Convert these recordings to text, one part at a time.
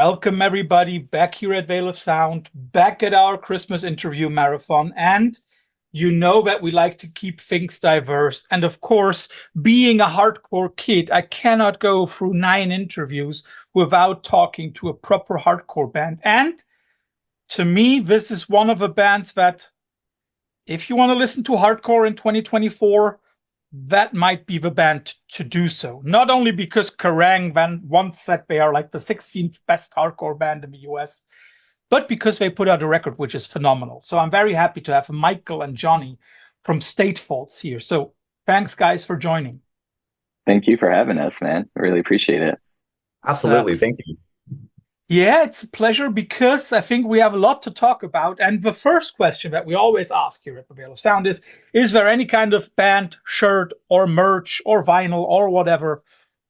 Welcome, everybody, back here at Veil of Sound, back at our Christmas interview marathon. And you know that we like to keep things diverse. And of course, being a hardcore kid, I cannot go through 9 interviews without talking to a proper hardcore band. And to me, this is one of the bands that, if you want to listen to hardcore in 2024, that might be the band to do so. Not only because Kerrang once said they are like the 16th best hardcore band in the US, but because they put out a record which is phenomenal. So I'm very happy to have Michael and Johnny from State Faults here. So thanks, guys, for joining. Thank you for having us, man. I really appreciate it. Absolutely. Thank you. Yeah, it's a pleasure because I think we have a lot to talk about. And the first question that we always ask here at the Veil of Sound is there any kind of band, shirt, or merch, or vinyl, or whatever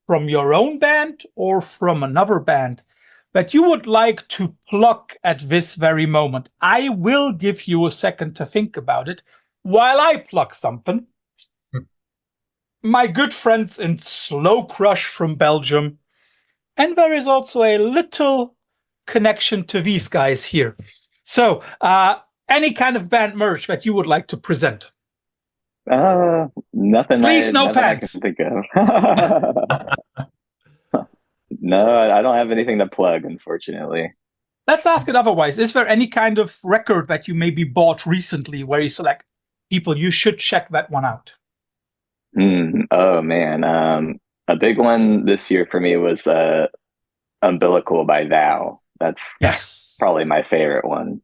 from your own band or from another band that you would like to plug at this very moment? I will give you a second to think about it while I plug something. My good friends in Slow Crush from Belgium. And there is also a little connection to these guys here. So, any kind of band merch that you would like to present? Nothing. Please, no nothing pants. I can think of. No, I don't have anything to plug, unfortunately. Let's ask it otherwise. Is there any kind of record that you maybe bought recently where you select people, you should check that one out? Oh, man. A big one this year for me was Umbilical by Thou. That's probably my favorite one.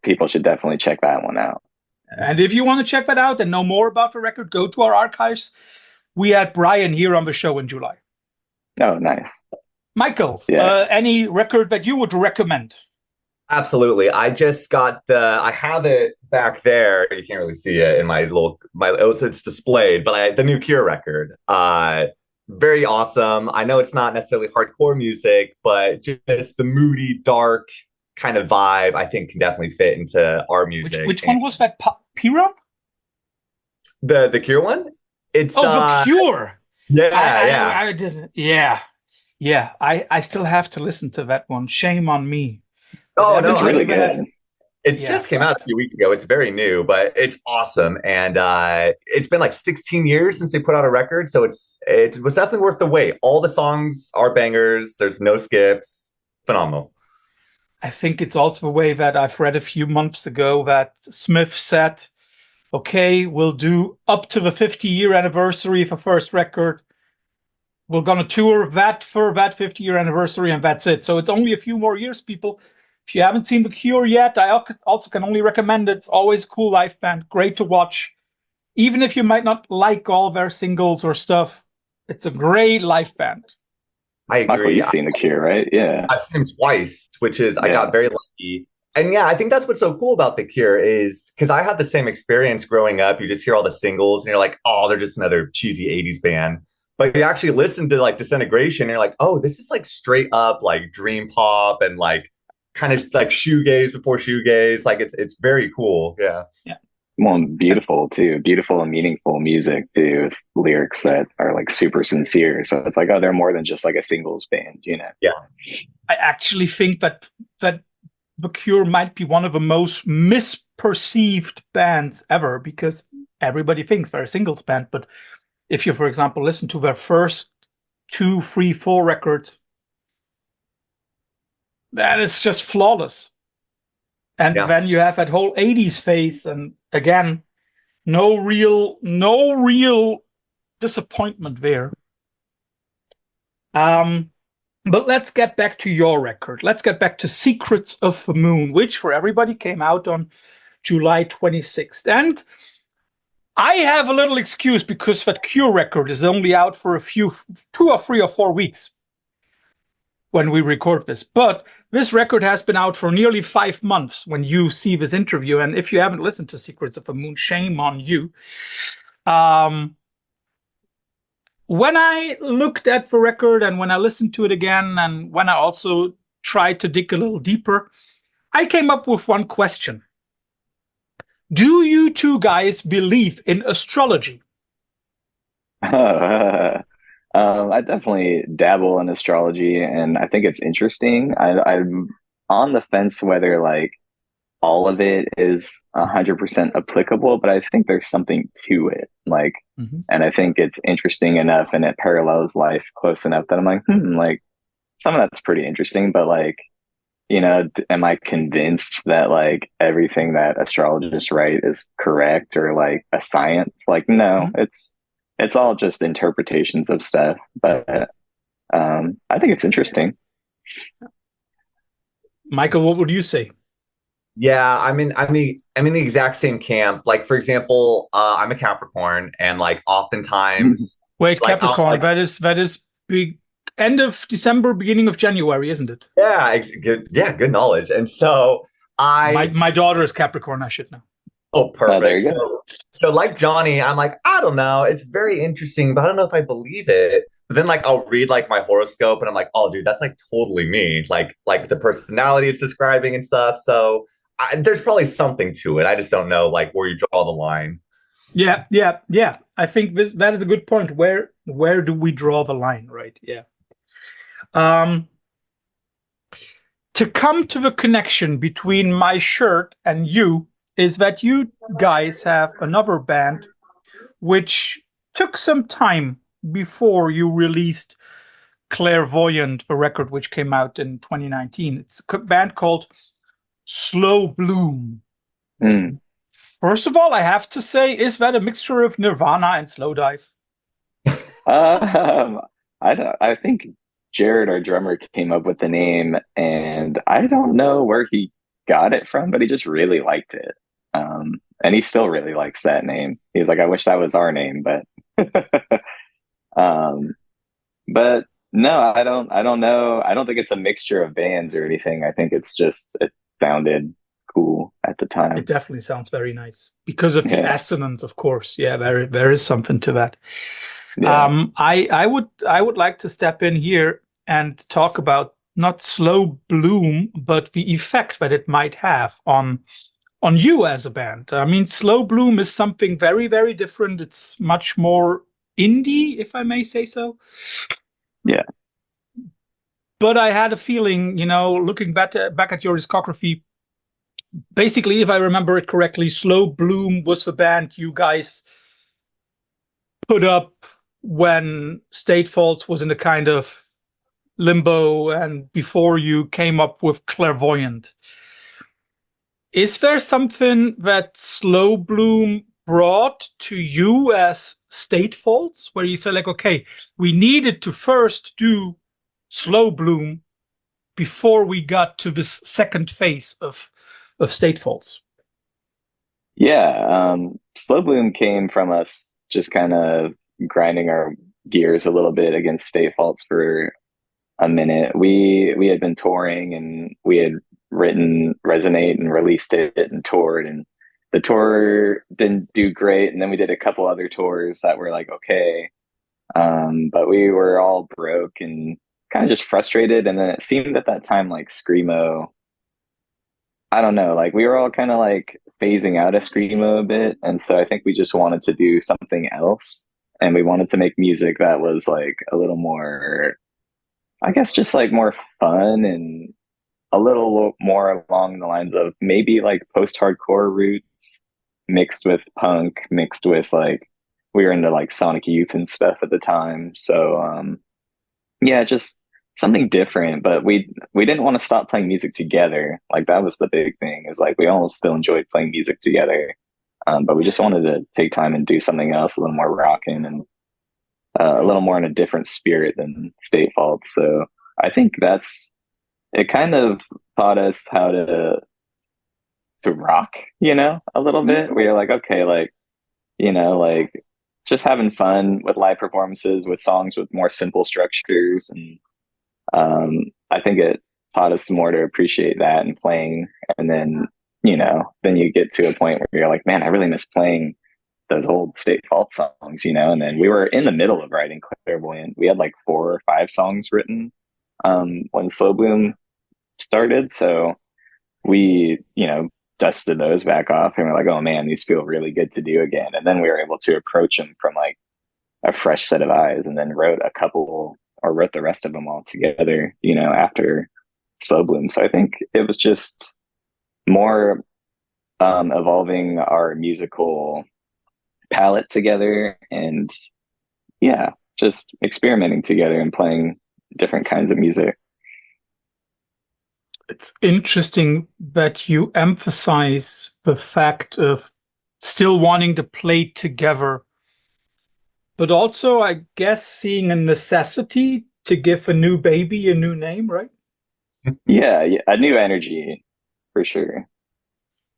People should definitely check that one out. And if you want to check that out and know more about the record, go to our archives. We had Brian here on the show in July. Oh, nice. Michael, Yeah. Any record that you would recommend? Absolutely. I have it back there. You can't really see it in it's displayed, but the new Cure record. Very awesome. I know it's not necessarily hardcore music, but just the moody, dark kind of vibe, I think, can definitely fit into our music. Which one was that? Piran? The Cure one? It's the Cure. Yeah, I didn't. Yeah. I still have to listen to that one. Shame on me. Oh no, it's really good. It just came out a few weeks ago. It's very new, but it's awesome. And it's been like 16 years since they put out a record. So it was definitely worth the wait. All the songs are bangers. There's no skips. Phenomenal. I think it's also the way that I've read a few months ago that Smith said, okay, we'll do up to the 50-year anniversary of the first record. We're going to tour that for that 50-year anniversary, and that's it. So it's only a few more years, people. If you haven't seen The Cure yet, I also can only recommend it. It's always a cool live band, great to watch. Even if you might not like all their singles or stuff, it's a great live band. I agree. Michael, you've seen The Cure, right? Yeah. I've seen them twice, I got very lucky. And yeah, I think that's what's so cool about The Cure is because I had the same experience growing up. You just hear all the singles and you're like, oh, they're just another cheesy 80s band. But you actually listen to like Disintegration and you're like, oh, this is like straight up like dream pop and like kind of like shoegaze before shoegaze. Like it's very cool. Yeah. Well, beautiful too. Beautiful and meaningful music too. With lyrics that are like super sincere. So it's like, oh, they're more than just like a singles band, you know? Yeah. I actually think that The Cure might be one of the most misperceived bands ever because everybody thinks they're a singles band. But if you, for example, listen to their first 2, 3, 4 records, that is just flawless. And then you have that whole 80s phase, and again, no real disappointment there. But let's get back to your record. Let's get back to Secrets of the Moon, which for everybody came out on July 26th. And I have a little excuse because that Cure record is only out for 2 or 3 or 4 weeks when we record this. But this record has been out for nearly 5 months when you see this interview. And if you haven't listened to Secrets of the Moon, shame on you. When I looked at the record and when I listened to it again, and when I also tried to dig a little deeper, I came up with one question. Do you two guys believe in astrology? I definitely dabble in astrology, and I think it's interesting. I'm on the fence whether like all of it is 100% applicable, but I think there's something to it. Like, and I think it's interesting enough, and it parallels life close enough that I'm like, like some of that's pretty interesting, but like, am I convinced that like everything that astrologists write is correct or like a science? Like, no, it's all just interpretations of stuff. But I think it's interesting. Michael, what would you say? Yeah, I'm in the exact same camp. Like, for example, I'm a Capricorn, and like oftentimes, Wait, like Capricorn, that is big end of December, beginning of January, isn't it? yeah, good, yeah, good knowledge. And so my daughter is Capricorn, I should know. Oh, There perfect. you go. So like Johnny, I'm like, I don't know. It's very interesting, but I don't know if I believe it. But then like I'll read like my horoscope and I'm like, oh dude, that's like totally me. Like the personality it's describing and stuff. So there's probably something to it. I just don't know like where you draw the line. Yeah. I think that is a good point. Where do we draw the line, right? Yeah. To come to the connection between my shirt and you is that you guys have another band which took some time before you released Clairvoyant, the record which came out in 2019. It's a band called Slow Bloom. First of all, I have to say, is that a mixture of Nirvana and Slowdive? I think Jared, our drummer, came up with the name, and I don't know where he got it from, but he just really liked it. And he still really likes that name. He's like, I wish that was our name, but but no, I don't know. I don't think it's a mixture of bands or anything. I think it's just it sounded cool at the time. It definitely sounds very nice because of the assonance, of course. Yeah, there is something to that. Yeah. I would like to step in here and talk about not Slow Bloom, but the effect that it might have on you as a band. I mean, Slow Bloom is something very, very different. It's much more indie, if I may say so. Yeah. But I had a feeling, looking back at your discography, basically, if I remember it correctly, Slow Bloom was the band you guys put up when State Faults was in a kind of limbo and before you came up with Clairvoyant. Is there something that Slow Bloom brought to you as State Faults where you said like, okay, we needed to first do Slow Bloom before we got to this second phase of State Faults? Yeah, Slow Bloom came from us just kind of grinding our gears a little bit against State Faults for a minute. We had been touring and we had written Resonate and released it and toured, and the tour didn't do great, and then we did a couple other tours that were like okay, but we were all broke and kind of just frustrated. And then it seemed at that time like Screamo, I don't know, like we were all kind of like phasing out of Screamo a bit, and so I think we just wanted to do something else, and we wanted to make music that was like a little more, I guess, just like more fun and a little more along the lines of maybe like post-hardcore roots mixed with punk, mixed with like we were into like Sonic Youth and stuff at the time. So yeah, just something different, but we didn't want to stop playing music together. Like that was the big thing, is like we almost still enjoyed playing music together. But we just wanted to take time and do something else, a little more rocking and a little more in a different spirit than State Fault. So I think it kind of taught us how to rock, a little bit. We were like, okay, like, like just having fun with live performances with songs with more simple structures. And I think it taught us more to appreciate that and playing. And then, then you get to a point where you're like, man, I really miss playing those old State Fault songs, and then we were in the middle of writing Clairvoyant. We had like 4 or 5 songs written when Slow Bloom started. So we, dusted those back off and we're like, oh man, these feel really good to do again. And then we were able to approach them from like a fresh set of eyes, and then wrote the rest of them all together, after Slow Bloom. So I think it was just more evolving our musical palette together, and just experimenting together and playing different kinds of music. It's interesting that you emphasize the fact of still wanting to play together, but also, I guess, seeing a necessity to give a new baby a new name, right? Yeah, a new energy, for sure.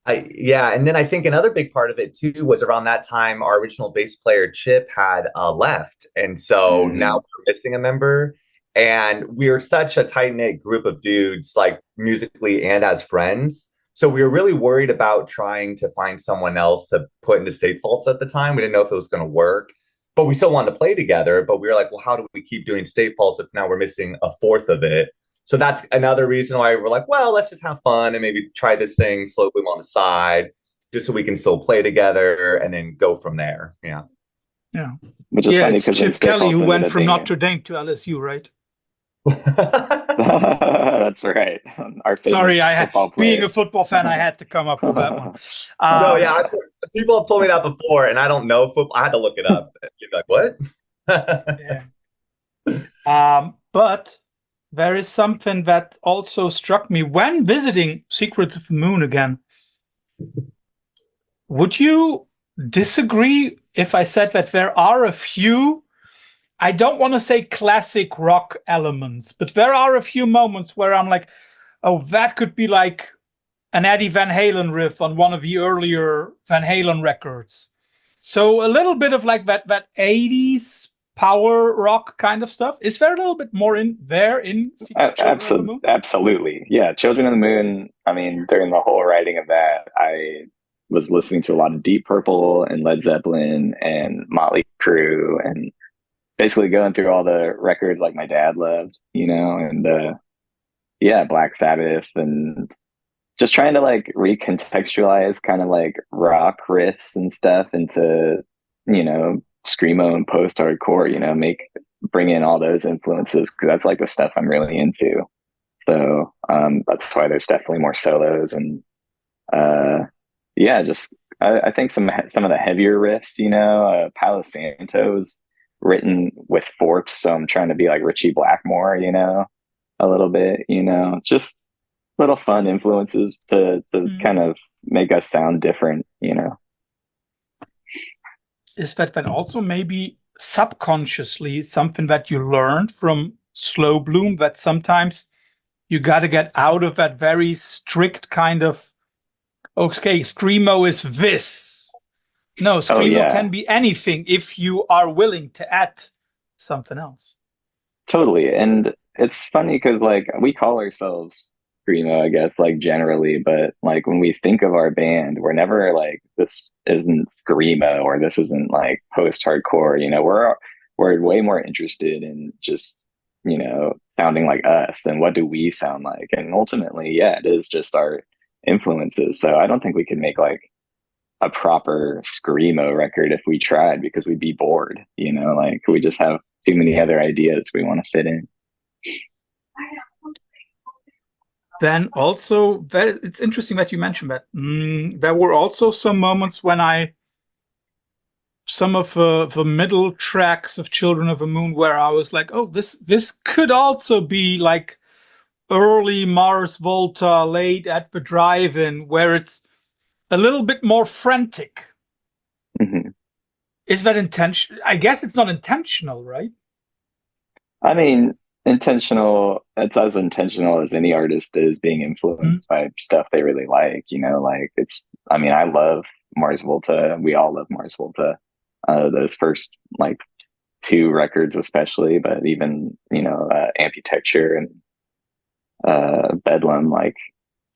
And then I think another big part of it too was around that time our original bass player Chip had left, and so now we're missing a member. And we're such a tight-knit group of dudes, like musically and as friends. So we were really worried about trying to find someone else to put into State Faults at the time. We didn't know if it was going to work, but we still wanted to play together. But we were like, well, how do we keep doing State Faults if now we're missing a fourth of it? So that's another reason why we're like, well, let's just have fun and maybe try this thing, Slow Bloom on the side, just so we can still play together and then go from there. Yeah. Which is funny because Chip Kelly, who went from Notre Dame to LSU, right? That's right. Sorry, being a football fan, I had to come up with that one. People have told me that before, and I don't know football. I had to look it up. You're like, what? But there is something that also struck me when visiting Secrets of the Moon again. Would you disagree if I said that there are a few, I don't want to say classic rock elements, but there are a few moments where I'm like, oh, that could be like an Eddie Van Halen riff on one of the earlier Van Halen records. So a little bit of like that 80s power rock kind of stuff. Is there a little bit more in there in Absolutely. Yeah, Children of the Moon, I mean, during the whole writing of that, I was listening to a lot of Deep Purple and Led Zeppelin and Motley Crue, and basically going through all the records like my dad loved, and Black Sabbath, and just trying to like recontextualize kind of like rock riffs and stuff into, Screamo and post-hardcore, bring in all those influences, because that's like the stuff I'm really into. So that's why there's definitely more solos, and I think some of the heavier riffs, Palo Santo's written with forks, so I'm trying to be like Richie Blackmore, a little bit, just little fun influences to kind of make us sound different, Is that then also maybe subconsciously something that you learned from Slow Bloom, that sometimes you got to get out of that very strict kind of, okay, Screamo is this. No, Screamo can be anything if you are willing to add something else. Totally. And it's funny because like we call ourselves Screamo, I guess, like generally, but like when we think of our band, we're never like, this isn't Screamo or this isn't like post-hardcore. We're way more interested in just, sounding like us than what do we sound like. And ultimately, it is just our influences. So I don't think we could make like a proper Screamo record if we tried, because we'd be bored, like we just have too many other ideas we want to fit in. Then also, it's interesting that you mentioned that. There were also some moments when some of the middle tracks of Children of the Moon where I was like, oh, this could also be like early Mars Volta, late at the Drive-In, where it's a little bit more frantic. Mm-hmm. Is that intentional? I guess it's not intentional, right? I mean, intentional. It's as intentional as any artist is being influenced by stuff they really like. Like I love Mars Volta. We all love Mars Volta. Those first like two records, especially, but even Amputecture and Bedlam, like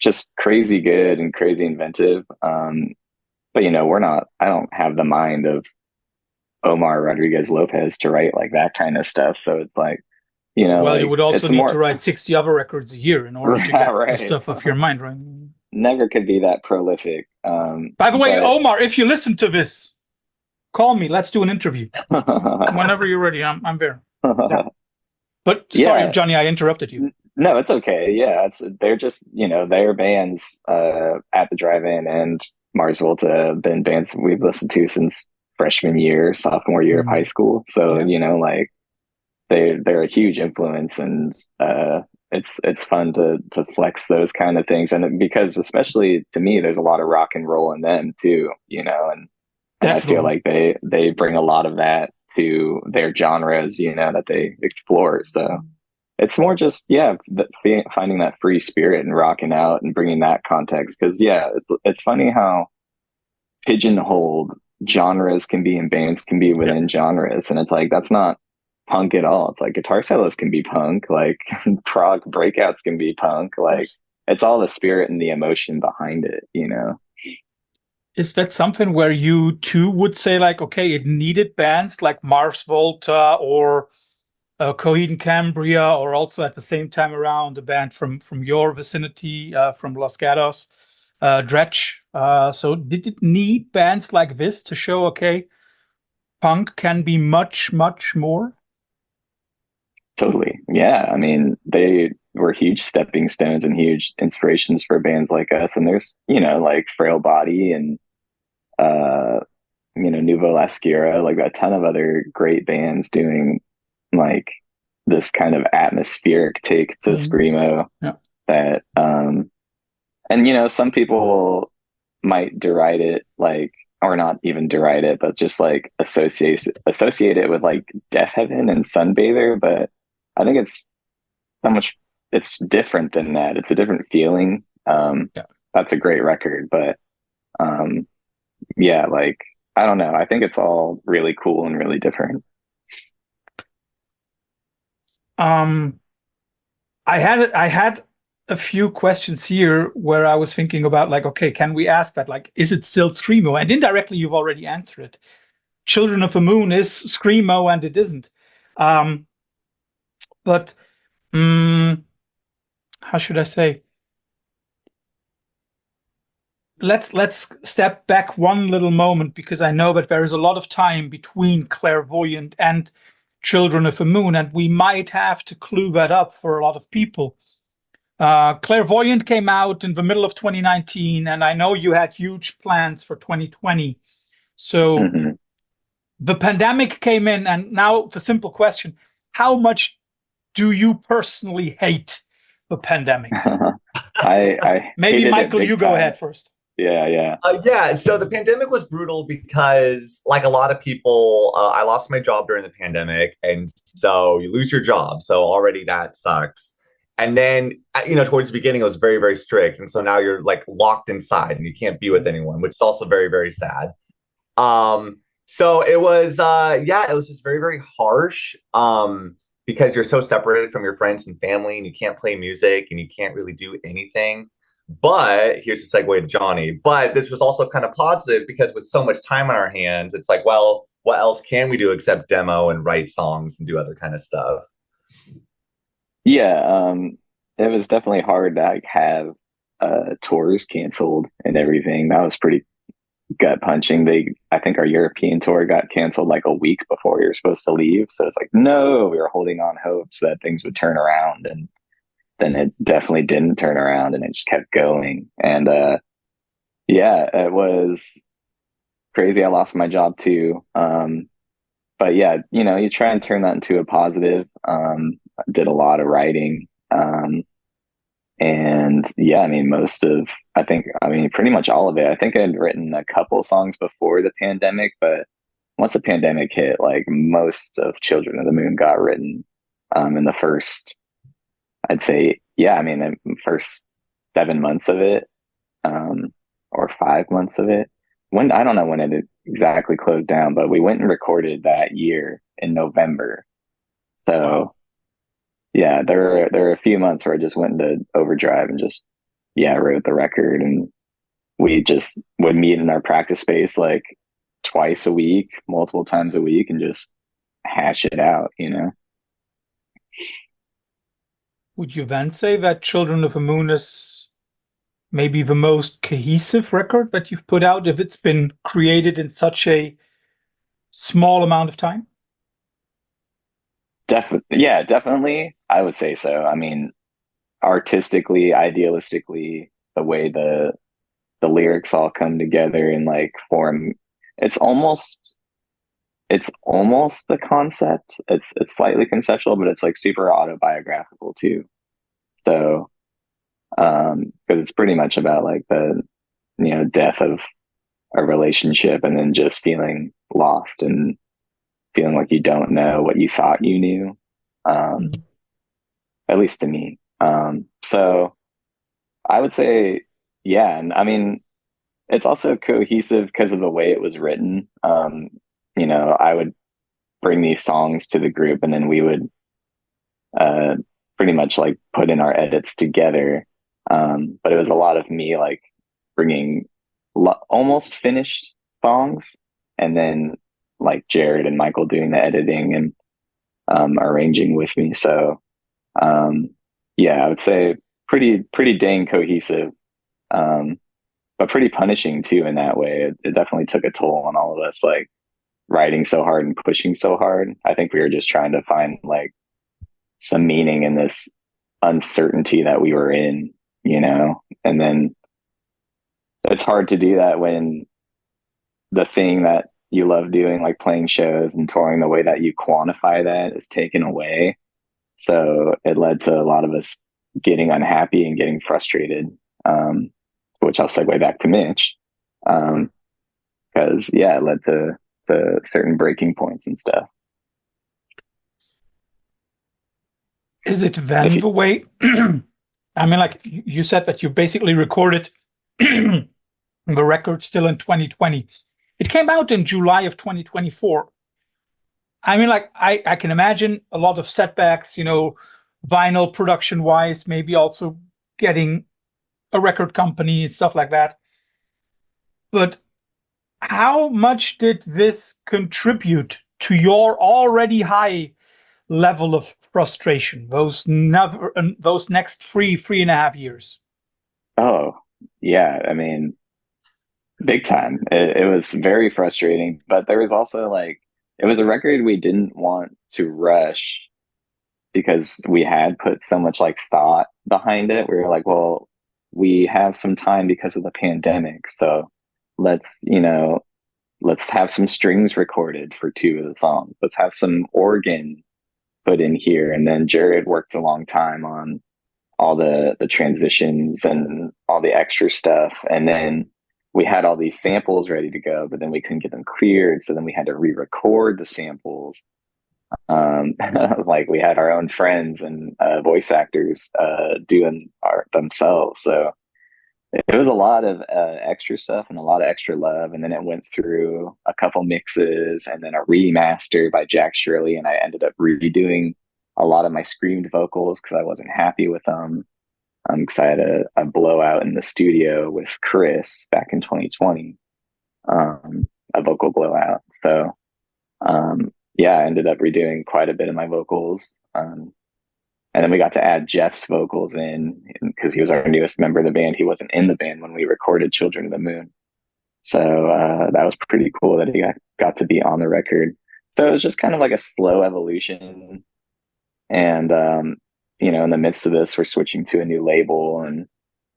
just crazy good and crazy inventive. But I don't have the mind of Omar Rodriguez Lopez to write like that kind of stuff. So it's like, well, you would also need to write 60 other records a year in order to get the stuff off your mind, right? Never could be that prolific. By the way, Omar, if you listen to this, call me. Let's do an interview. Whenever you're ready, I'm there. Yeah. But sorry, Yeah. Johnny, I interrupted you. No, it's okay. Yeah, they're just, their bands at the drive-in and Mars Volta have been bands we've listened to since freshman year, sophomore year of high school. So, like they're a huge influence, and it's fun to flex those kind of things. And because especially to me, there's a lot of rock and roll in them too, and I feel like they bring a lot of that to their genres, that they explore. So it's more just, finding that free spirit and rocking out and bringing that context. Because, it's funny how pigeonholed genres can be and bands can be within genres. And it's like, that's not punk at all. It's like guitar solos can be punk, like prog breakouts can be punk. Like it's all the spirit and the emotion behind it, Is that something where you too would say like, okay, it needed bands like Mars Volta or Coheed and Cambria, or also at the same time around a band from your vicinity, from Los Gatos, Dretch. So did it need bands like this to show, okay, punk can be much, much more? Totally. Yeah. I mean, they were huge stepping stones and huge inspirations for bands like us. And there's, like Frail Body and, Nouveau Lascura, like a ton of other great bands doing like this kind of atmospheric take to Screamo that and some people might deride it, like, or not even deride it, but just like associate it with like Death Heaven and Sunbather. But I think it's different than that. It's a different feeling. That's a great record, but like I don't know. I think it's all really cool and really different. I had a few questions here where I was thinking about like, okay, can we ask that? Like, is it still Screamo? And indirectly, you've already answered it. Children of the Moon is Screamo, and it isn't. But how should I say? Let's step back one little moment, because I know that there is a lot of time between Clairvoyant and Children of the Moon, and we might have to clue that up for a lot of people. Clairvoyant came out in the middle of 2019, and I know you had huge plans for 2020. So the pandemic came in, and now the simple question: how much do you personally hate the pandemic? I maybe Michael, you go ahead first. Yeah. So the pandemic was brutal because, like a lot of people, I lost my job during the pandemic, and so you lose your job. So already that sucks. And then, towards the beginning, it was very, very strict, and so now you're like locked inside and you can't be with anyone, which is also very, very sad. So it was, it was just very, very harsh. Because you're so separated from your friends and family, and you can't play music and you can't really do anything. But here's the segue to Johnny. But this was also kind of positive because with so much time on our hands, it's like, well, what else can we do except demo and write songs and do other kind of stuff? Yeah, it was definitely hard to like, have tours canceled and everything. That was pretty gut punching. I think our European tour got canceled like a week before we were supposed to leave. So it's like, no, we were holding on hopes that things would turn around, and then it definitely didn't turn around, and it just kept going. And it was crazy. I lost my job too. But yeah, you try and turn that into a positive. I did a lot of writing. And yeah, I mean, pretty much all of it. I think I'd written a couple songs before the pandemic, but once the pandemic hit, like most of Children of the Moon got written in the first, I'd say, the first 7 months of it, or 5 months of it. I don't know when it exactly closed down, but we went and recorded that year in November. So yeah, there were a few months where I just went into overdrive and just wrote the record, and we just would meet in our practice space like twice a week, multiple times a week, and just hash it out, Would you then say that Children of the Moon is maybe the most cohesive record that you've put out, if it's been created in such a small amount of time? Yeah, definitely. I would say so. I mean, artistically, idealistically, the way the lyrics all come together and like form, it's almost the concept. It's slightly conceptual, but it's like super autobiographical too. So, because it's pretty much about like the death of a relationship and then just feeling lost and feeling like you don't know what you thought you knew. At least to me. So I would say, yeah, and I mean, it's also cohesive because of the way it was written. I would bring these songs to the group, and then we would uh, pretty much like put in our edits together. But it was a lot of me like bringing almost finished songs, and then like Jared and Michael doing the editing and arranging with me. So yeah, I would say pretty dang cohesive, but pretty punishing too in that way. It definitely took a toll on all of us, like writing so hard and pushing so hard. I think we were just trying to find like some meaning in this uncertainty that we were in, and then it's hard to do that when the thing that you love doing, like playing shows and touring, the way that you quantify that is taken away. So it led to a lot of us getting unhappy and getting frustrated, which I'll segue back to Mitch. Because, yeah, it led to certain breaking points and stuff. Is it then the way? I mean, like you said that you basically recorded the record still in 2020. It came out in July of 2024. I mean, like I can imagine a lot of setbacks, vinyl production wise, maybe also getting a record company and stuff like that. But how much did this contribute to your already high level of frustration those next three and a half years? Oh, yeah. I mean, big time. It was very frustrating, but there was also like, it was a record we didn't want to rush because we had put so much like thought behind it. We were like, well, we have some time because of the pandemic. So let's, let's have some strings recorded for 2 of the songs. Let's have some organ put in here. And then Jared worked a long time on all the transitions and all the extra stuff. And then we had all these samples ready to go, but then we couldn't get them cleared. So then we had to re-record the samples. Like we had our own friends and voice actors doing themselves. So it was a lot of extra stuff and a lot of extra love. And then it went through a couple mixes and then a remaster by Jack Shirley. And I ended up redoing a lot of my screamed vocals because I wasn't happy with them. Because I had a blowout in the studio with Chris back in 2020, a vocal blowout. So yeah, I ended up redoing quite a bit of my vocals. And then we got to add Jeff's vocals in because he was our newest member of the band. He wasn't in the band when we recorded Children of the Moon. So that was pretty cool that he got to be on the record. So it was just kind of like a slow evolution. And, in the midst of this, we're switching to a new label and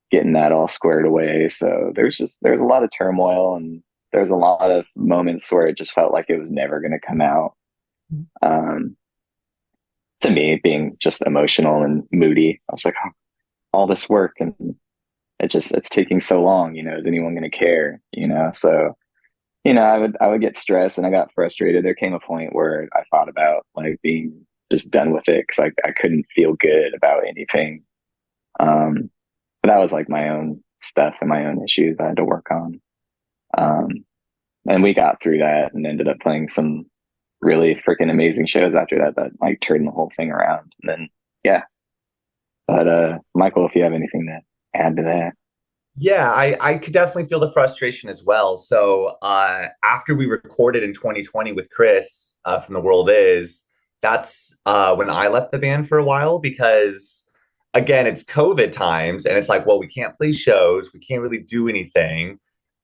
getting that all squared away. So there's a lot of turmoil and there's a lot of moments where it just felt like it was never going to come out. To me, being just emotional and moody, I was like, oh, all this work and it's taking so long. Is anyone going to care? So I would get stressed and I got frustrated. There came a point where I thought about like being just done with it because I couldn't feel good about anything. But that was like my own stuff and my own issues I had to work on. And we got through that and ended up playing some really freaking amazing shows after that like turned the whole thing around. And then, yeah. But Michael, if you have anything to add to that. Yeah, I could definitely feel the frustration as well. So after we recorded in 2020 with Chris from The World Is, that's when I left the band for a while because, again, it's COVID times and it's like, well, we can't play shows. We can't really do anything.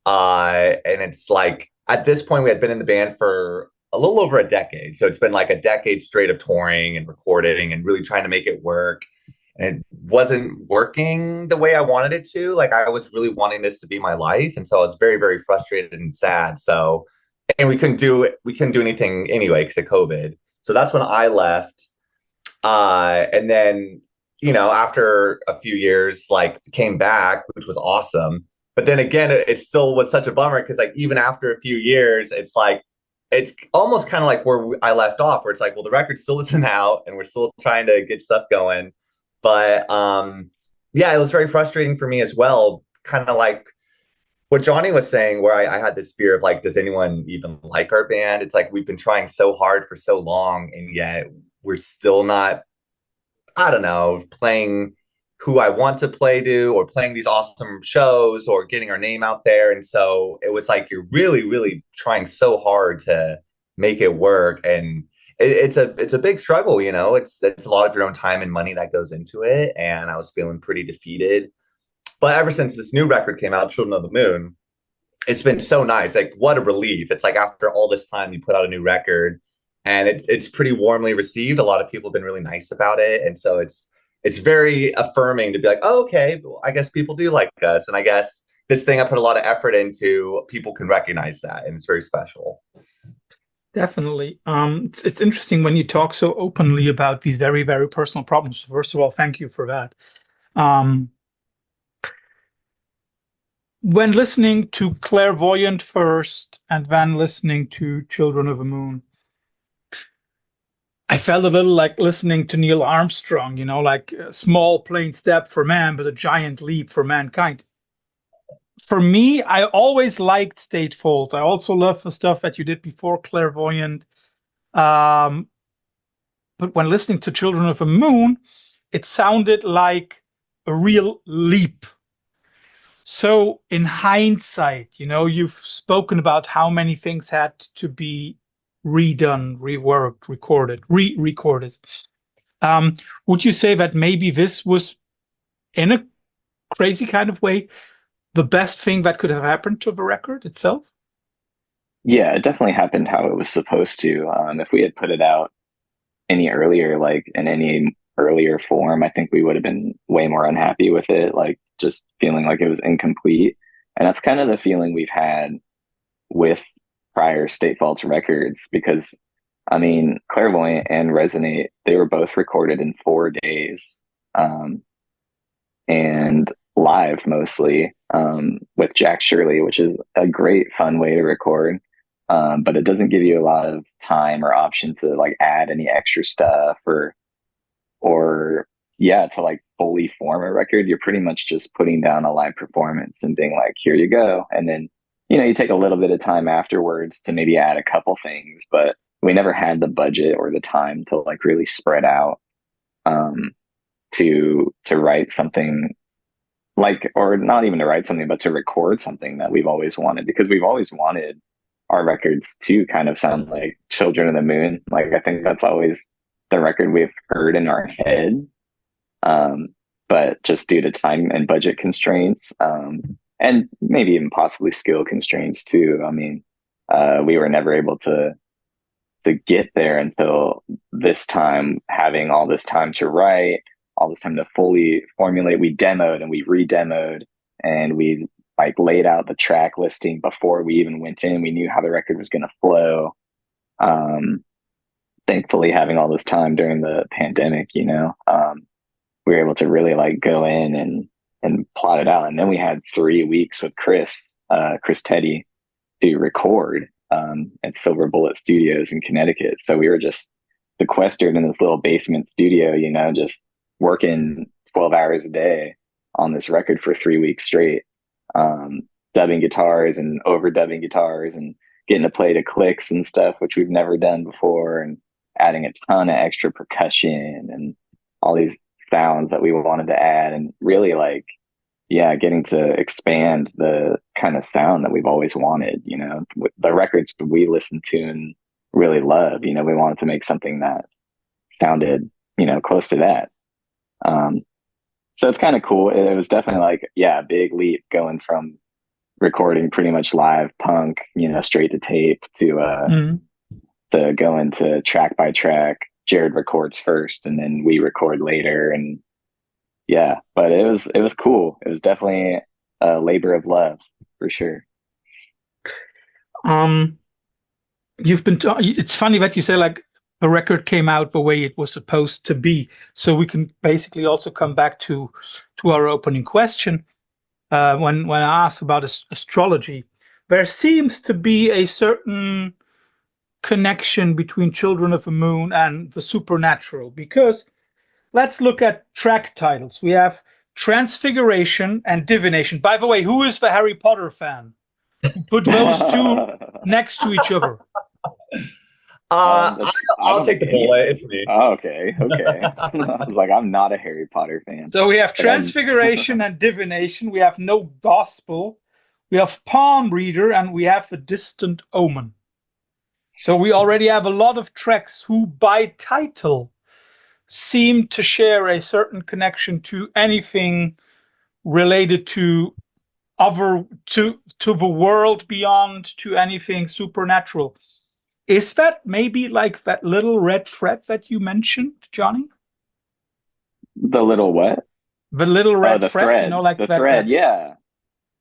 And it's like, at this point, we had been in the band for a little over a decade. So it's been like a decade straight of touring and recording and really trying to make it work. And it wasn't working the way I wanted it to. Like I was really wanting this to be my life. And so I was very, very frustrated and sad. So, and we couldn't do anything anyway because of COVID. So that's when I left. And then, you know, after a few years, like came back, which was awesome. But then again, it still was such a bummer because like even after a few years, it's like it's almost kind of like where I left off, where it's like, well, the record still isn't out, and we're still trying to get stuff going. But yeah, it was very frustrating for me as well. Kind of like what Johnny was saying, where I had this fear of like, does anyone even like our band? It's like we've been trying so hard for so long, and yet we're still not, I don't know, playing who I want to play to, or playing these awesome shows, or getting our name out there. And so it was like you're really, really trying so hard to make it work. And it's a big struggle, you know. It's a lot of your own time and money that goes into it. And I was feeling pretty defeated. But ever since this new record came out, Children of the Moon, it's been so nice. Like, what a relief. It's like after all this time, you put out a new record, and it's pretty warmly received. A lot of people have been really nice about it. And so it's very affirming to be like, oh, okay, well, I guess people do like us. And I guess this thing I put a lot of effort into, people can recognize that. And it's very special. Definitely. It's interesting when you talk so openly about these very, very personal problems. First of all, thank you for that. When listening to Clairvoyant first and then listening to Children of the Moon, I felt a little like listening to Neil Armstrong, you know, like a small plain step for man, but a giant leap for mankind. For me, I always liked Statefolds. I also love the stuff that you did before Clairvoyant. But when listening to Children of the Moon, it sounded like a real leap. So in hindsight, you know, you've spoken about how many things had to be redone, reworked, recorded, re-recorded. Would you say that maybe this was, in a crazy kind of way, the best thing that could have happened to the record itself? Yeah, it definitely happened how it was supposed to. If we had put it out any earlier, like in any earlier form, I think we would have been way more unhappy with it, like just feeling like it was incomplete. And that's kind of the feeling we've had with prior Statefolds records, because I mean, Clairvoyant and Resonate, they were both recorded in 4 days, and live mostly, with Jack Shirley, which is a great fun way to record. But it doesn't give you a lot of time or option to like add any extra stuff or yeah, to like fully form a record. You're pretty much just putting down a live performance and being like, here you go. And then, you know, you take a little bit of time afterwards to maybe add a couple things, but we never had the budget or the time to like really spread out, to write something like, or not even to write something, but to record something that we've always wanted, because we've always wanted our records to kind of sound like Children of the Moon. Like, I think that's always the record we've heard in our head. But just due to time and budget constraints, and maybe even possibly skill constraints too. I mean, we were never able to get there until this time, having all this time to write, all this time to fully formulate. We demoed and we re-demoed, and we like laid out the track listing before we even went in. We knew how the record was going to flow. Thankfully, having all this time during the pandemic, you know, we were able to really like go in and plot it out. And then we had 3 weeks with Chris Teddy to record at Silver Bullet Studios in Connecticut. So we were just sequestered in this little basement studio, you know, just working 12 hours a day on this record for 3 weeks straight, dubbing guitars and overdubbing guitars and getting to play to clicks and stuff, which we've never done before, and adding a ton of extra percussion and all these sounds that we wanted to add, and really like, yeah, getting to expand the kind of sound that we've always wanted, you know, the records we listened to and really love, you know, we wanted to make something that sounded, you know, close to that. So it's kind of cool. It was definitely like, yeah, a big leap going from recording pretty much live punk, you know, straight to tape to to go into track by track. Jared records first and then we record later. And yeah, but it was cool. It was definitely a labor of love for sure. It's funny that you say like the record came out the way it was supposed to be. So we can basically also come back to our opening question. When I asked about astrology, there seems to be a certain connection between Children of the Moon and the supernatural, because let's look at track titles. We have Transfiguration and Divination. By the way, who is the Harry Potter fan? Put those two next to each other. I'll take the bullet. It's me. Oh, okay. I was like, I'm not a Harry Potter fan. So we have Transfiguration and Divination. We have No Gospel. We have Palm Reader, and we have The Distant Omen. So we already have a lot of tracks who, by title, seem to share a certain connection to anything related to the world beyond, to anything supernatural. Is that maybe like that little red thread that you mentioned, Johnny? The little what? The little red the thread, thread. you know, like the that thread.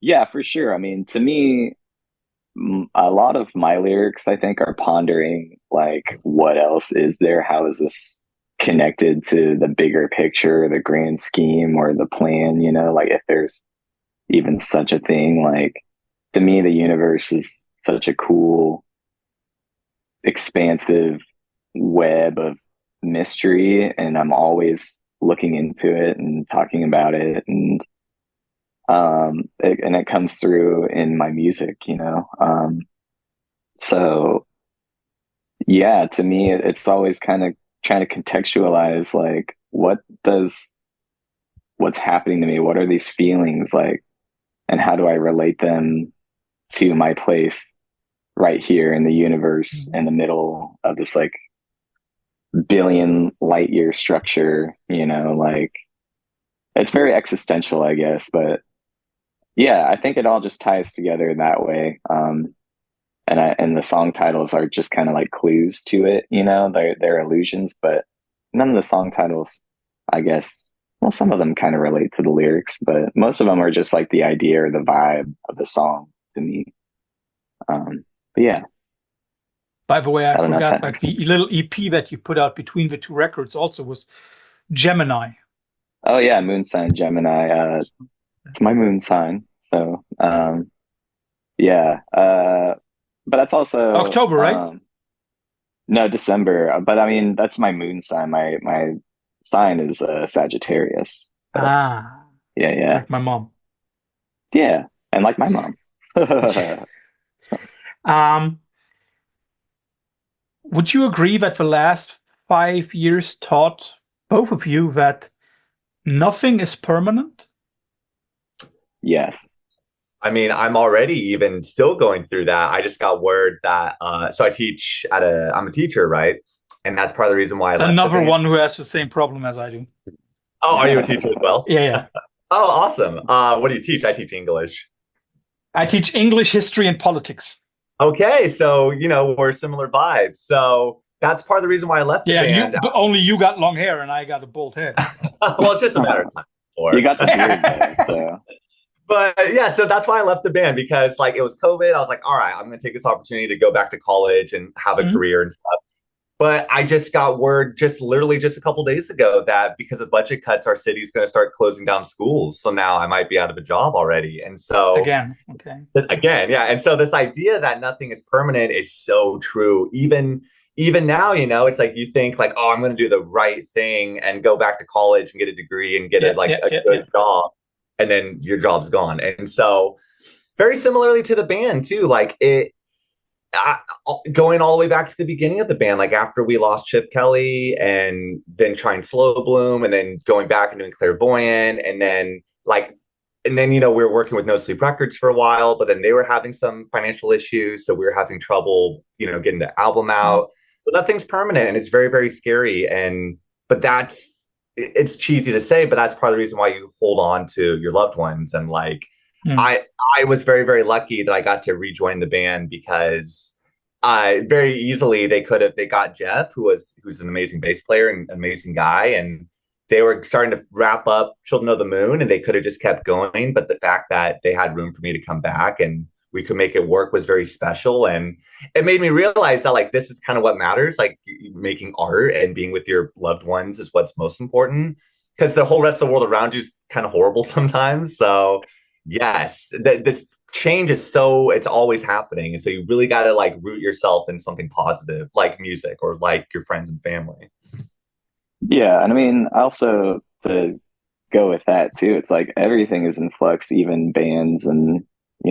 Yeah, for sure. I mean, to me, a lot of my lyrics, I think, are pondering like, what else is there? How is this connected to the bigger picture, the grand scheme, or the plan? You know, like if there's even such a thing. Like, to me, the universe is such a cool, expansive web of mystery, and I'm always looking into it and talking about it, and it comes through in my music, you know. So yeah, to me, it's always kind of trying to contextualize like, what's happening to me, what are these feelings like, and how do I relate them to my place right here in the universe, in the middle of this like billion light year structure, you know. Like, it's very existential, I guess, but yeah, I think it all just ties together in that way. And the song titles are just kind of like clues to it, you know. They're illusions, but none of the song titles, I guess, well, some of them kind of relate to the lyrics, but most of them are just like the idea or the vibe of the song to me. But yeah. By the way, I forgot, like the little EP that you put out between the two records also was Gemini. Oh yeah, moon sign Gemini. It's my moon sign. So yeah. But that's also October, right? No, December. But I mean, that's my moon sign. My sign is Sagittarius. So, yeah. Like my mom. Yeah, and like my mom. Would you agree that the last 5 years taught both of you that nothing is permanent? Yes. I mean, I'm already even still going through that. I just got word that so I'm a teacher, right? And that's part of the reason why I left. Another one who has the same problem as I do. Oh, are you a teacher as well? Yeah. Oh, awesome. What do you teach? I teach English. I teach English, history, and politics. Okay, so you know, we're similar vibes. So that's part of the reason why I left the band. Only you got long hair and I got a bald head. Well, it's just a matter of time. You got the beard though, so. But yeah, so that's why I left the band, because like it was COVID. I was like, all right, I'm going to take this opportunity to go back to college and have a career and stuff. But I just got word literally just a couple days ago that because of budget cuts, our city's going to start closing down schools. So now I might be out of a job already. And so again, yeah. And so this idea that nothing is permanent is so true. Even now, you know, it's like you think like, oh, I'm going to do the right thing and go back to college and get a degree and get a good job. And then your job's gone. And so very similarly to the band too, like going all the way back to the beginning of the band, like after we lost Chip Kelly and then trying Slow Bloom and then going back and doing Clairvoyant. And then, you know, we were working with No Sleep Records for a while, but then they were having some financial issues. So we were having trouble, you know, getting the album out. So nothing's permanent and it's very, very scary. But it's cheesy to say, but that's part of the reason why you hold on to your loved ones. And like, I was very, very lucky that I got to rejoin the band because very easily they got Jeff, who's an amazing bass player and amazing guy, and they were starting to wrap up Children of the Moon, and they could have just kept going, but the fact that they had room for me to come back and we could make it work was very special, and it made me realize that like this is kind of what matters, like making art and being with your loved ones is what's most important, because the whole rest of the world around you is kind of horrible sometimes. So yes, this change is so it's always happening, and so you really got to like root yourself in something positive like music or like your friends and family. Yeah, and I mean, also to go with that too, it's like everything is in flux, even bands and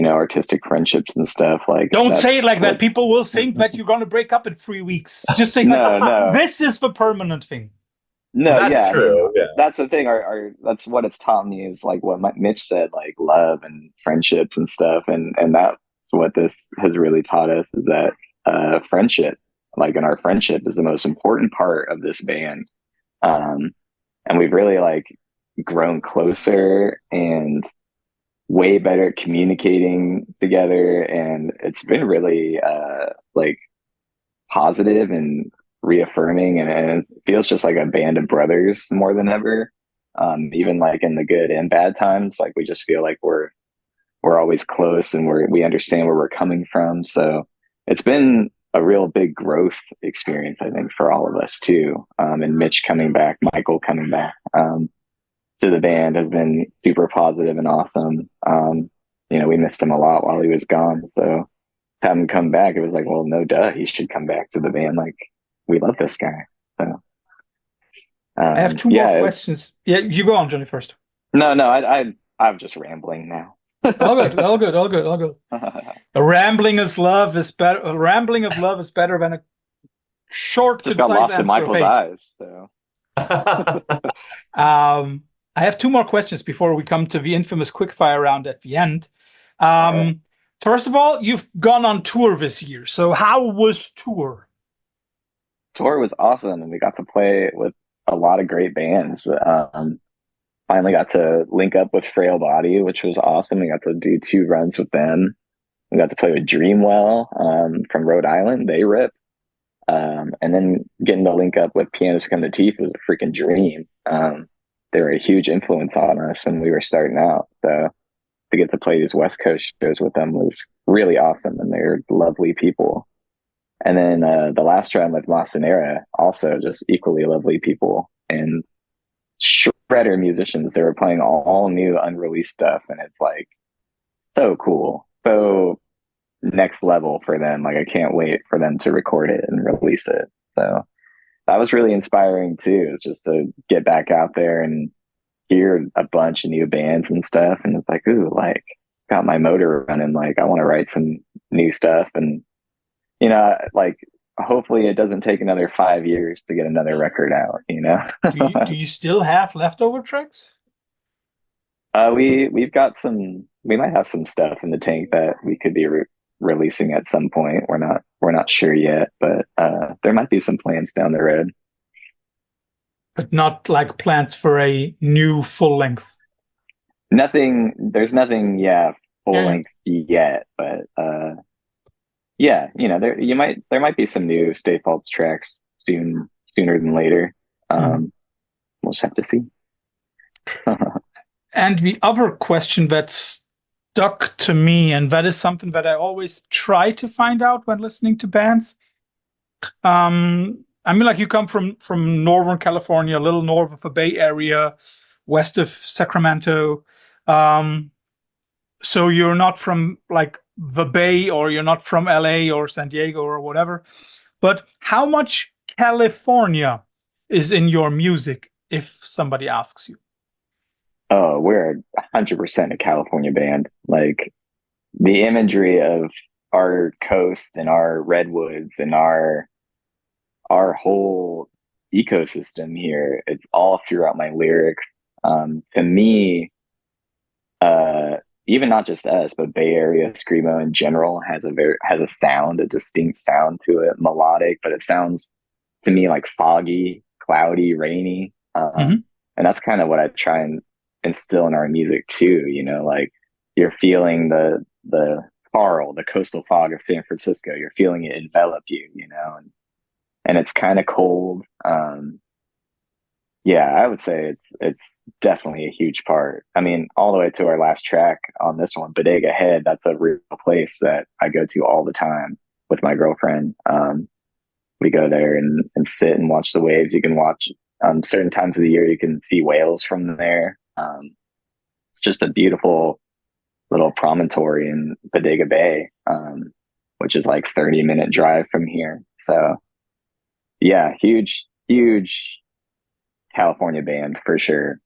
artistic friendships and stuff. Like, don't say it like that. People will think that you're going to break up in 3 weeks. Just say no. This is the permanent thing. No, well, that's true. I mean, that's the thing. That's what it's taught me is like what Mitch said, like love and friendships and stuff, and that's what this has really taught us is that friendship, like in our friendship, is the most important part of this band, and we've really like grown closer and way better at communicating together, and it's been really like positive and reaffirming, and it feels just like a band of brothers more than ever. Even like in the good and bad times, like we just feel like we're always close, and we understand where we're coming from. So it's been a real big growth experience, I think, for all of us too. And Mitch coming back, Michael coming back to the band has been super positive and awesome. We missed him a lot while he was gone, so have him come back, it was like, well, no duh, he should come back to the band. Like, we love this guy. So, I have two more questions. Yeah, you go on, Johnny, first. No, I'm just rambling now. all good. A rambling of love is better. A rambling of love is better than a short, just got lost in Michael's eyes. So, I have two more questions before we come to the infamous quickfire round at the end. First of all, you've gone on tour this year. So how was tour? Tour was awesome, and we got to play with a lot of great bands. Finally got to link up with Frail Body, which was awesome. We got to do 2 runs with them. We got to play with Dreamwell from Rhode Island. They rip. And then getting to link up with Pianos Come to Teeth was a freaking dream. They were a huge influence on us when we were starting out. So to get to play these West Coast shows with them was really awesome, and they're lovely people. And then the last run with Masanera, also just equally lovely people and shredder musicians. They were playing all new unreleased stuff, and it's like so cool, so next level for them. Like, I can't wait for them to record it and release it. So that was really inspiring too, just to get back out there and hear a bunch of new bands and stuff. And it's like, ooh, like, got my motor running. Like, I want to write some new stuff, and like, hopefully it doesn't take another 5 years to get another record out. Do you still have leftover tracks? We've got some. We might have some stuff in the tank that we could be releasing at some point. We're not sure yet, but there might be some plans down the road. But not like plans for a new full length. There's nothing, full length yet, but there might be some new Stay False tracks sooner than later. We'll just have to see. And the other question that stuck to me, and that is something that I always try to find out when listening to bands. I mean, like, you come from Northern California, a little north of the Bay Area, west of Sacramento. So you're not from like the Bay, or you're not from LA or San Diego or whatever. But how much California is in your music, if somebody asks you? Oh, we're 100% a California band. Like, the imagery of our coast and our redwoods and our whole ecosystem here, it's all throughout my lyrics. To me, even not just us, but Bay Area Screamo in general has a sound, a distinct sound to it, melodic, but it sounds to me like foggy, cloudy, rainy. And that's kind of what I try and instill in our music too. Like, you're feeling the Carl, the coastal fog of San Francisco. You're feeling it envelop you, and it's kind of cold. Yeah, I would say it's definitely a huge part. I mean, all the way to our last track on this one, Bodega Head. That's a real place that I go to all the time with my girlfriend. We go there and sit and watch the waves. You can watch certain times of the year. You can see whales from there. It's just a beautiful little promontory in Bodega Bay, which is like 30-minute drive from here. So yeah, huge California band for sure.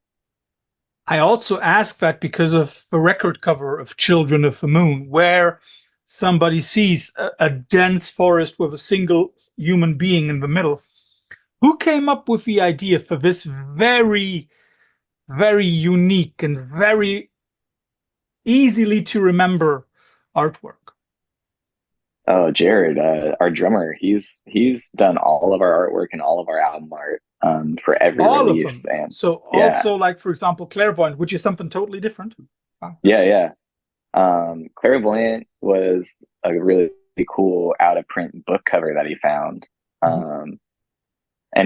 I also ask that because of the record cover of Children of the Moon, where somebody sees a dense forest with a single human being in the middle. Who came up with the idea for this very, very unique and very easily to remember artwork? Oh, Jared, our drummer, he's done all of our artwork and all of our album art for every all release. Of them. And so yeah. Also, like, for example, Clairvoyant, which is something totally different. Yeah. Clairvoyant was a really cool out of print book cover that he found. And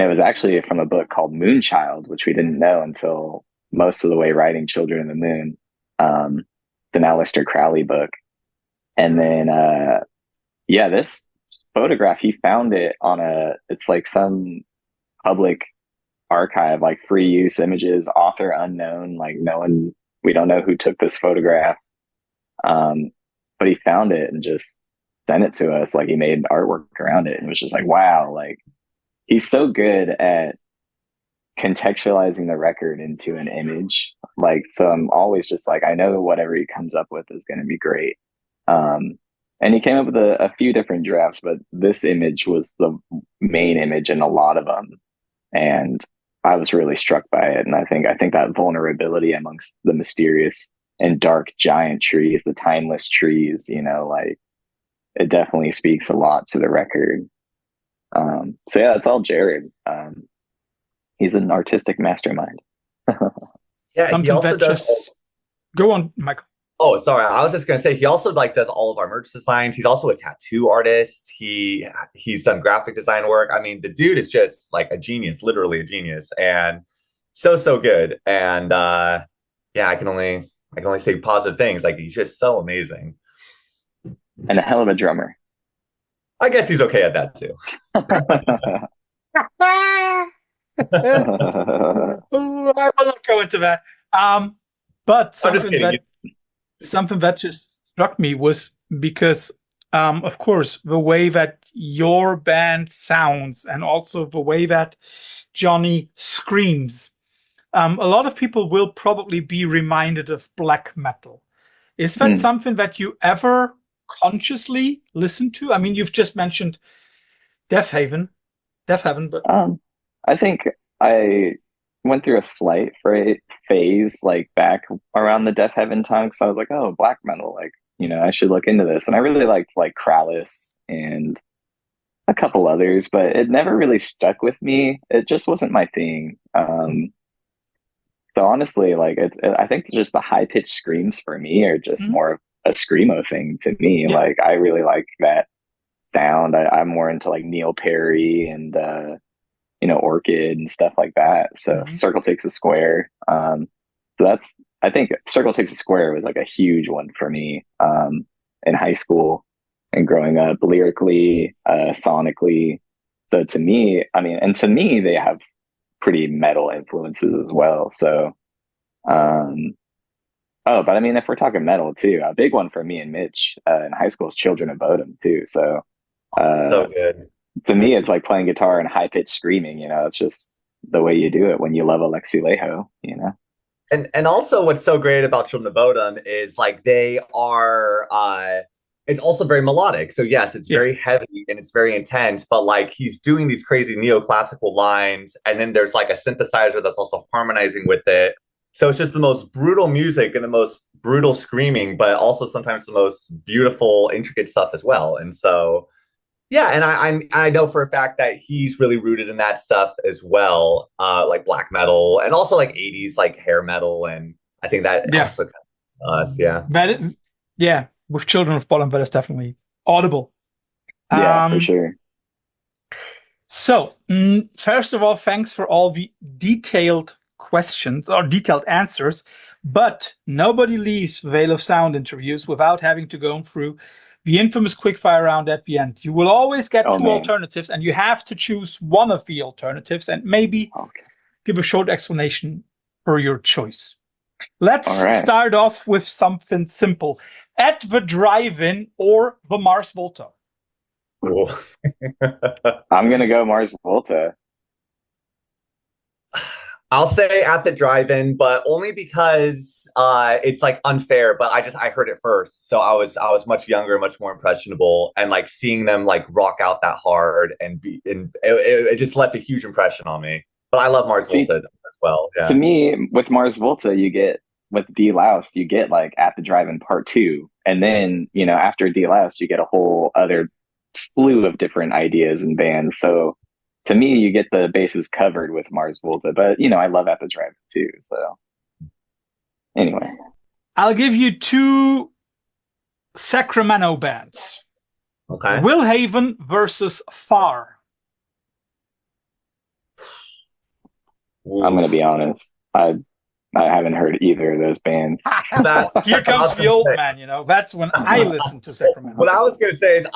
it was actually from a book called Moonchild, which we didn't know until most of the way writing Children of the Moon. It's an Aleister Crowley book. And then this photograph, he found it on it's like some public archive, like free use images, author unknown, like we don't know who took this photograph. But he found it and just sent it to us. Like, he made artwork around it, and it was just like, wow, like, he's so good at contextualizing the record into an image. Like, so I'm always just like, I know whatever he comes up with is going to be great. And he came up with a few different drafts, but this image was the main image in a lot of them. And I was really struck by it. And I think that vulnerability amongst the mysterious and dark giant trees, the timeless trees, like, it definitely speaks a lot to the record. So yeah, it's all Jared. He's an artistic mastermind. Yeah, he also does. Go on, Michael. Oh, sorry. I was just gonna say he also does all of our merch designs. He's also a tattoo artist. He's done graphic design work. I mean, the dude is just like a genius, literally a genius, and so good. And yeah, I can only say positive things. Like, he's just so amazing. And a hell of a drummer. I guess he's okay at that too. I will not go into that. But something that just struck me was because, of course, the way that your band sounds and also the way that Johnny screams, a lot of people will probably be reminded of black metal. Is that something that you ever consciously listen to? I mean, you've just mentioned Death Heaven, but I think I went through a slight phase, like, back around the Death Heaven time, because I was like, oh, black metal, like, I should look into this. And I really liked, like, Krallis and a couple others, but it never really stuck with me. It just wasn't my thing. So honestly, like, I think just the high pitched screams for me are just more of a screamo thing to me. Yeah. Like, I really like that sound. I'm more into, like, Neil Perry and Orchid and stuff like that. So Circle Takes a Square. So I think Circle Takes a Square was like a huge one for me in high school and growing up, lyrically, sonically. So to me, they have pretty metal influences as well. So, but I mean, if we're talking metal too, a big one for me and Mitch in high school is Children of Bodom too. So, so good. To me, it's like playing guitar and high pitched screaming. It's just the way you do it when you love Alexi Laiho. And also, what's so great about Children of Bodom is, like, they are. It's also very melodic. So yes, it's very heavy and it's very intense. But, like, he's doing these crazy neoclassical lines, and then there's, like, a synthesizer that's also harmonizing with it. So it's just the most brutal music and the most brutal screaming, but also sometimes the most beautiful, intricate stuff as well. And so. Yeah, and I know for a fact that he's really rooted in that stuff as well, like black metal and also like 80s like hair metal, and I think that also us, yeah. with Children of Bodom, that is definitely audible. Yeah, for sure. So, first of all, thanks for all the detailed questions or detailed answers, but nobody leaves Veil of Sound interviews without having to go through the infamous quickfire round at the end. You will always get two alternatives, and you have to choose one of the alternatives and maybe give a short explanation for your choice. Let's start off with something simple. At the drive-in or the Mars Volta? I'm going to go Mars Volta. I'll say at the drive-in, but only because it's like unfair. But I heard it first, so I was much younger, much more impressionable, and like seeing them like rock out that hard it just left a huge impression on me. But I love Mars Volta as well. Yeah. To me, with Mars Volta, you get with D-Loused, you get like At the Drive-In Part 2, and then after D-Loused, you get a whole other slew of different ideas and bands. So to me, you get the bases covered with Mars Volta, but I love At the Drive-In too. So anyway, I'll give you two Sacramento bands. Okay. Willhaven versus Far. I'm gonna be honest. I haven't heard either of those bands. Here comes the old man. That's when I listen to Sacramento. What I was gonna say is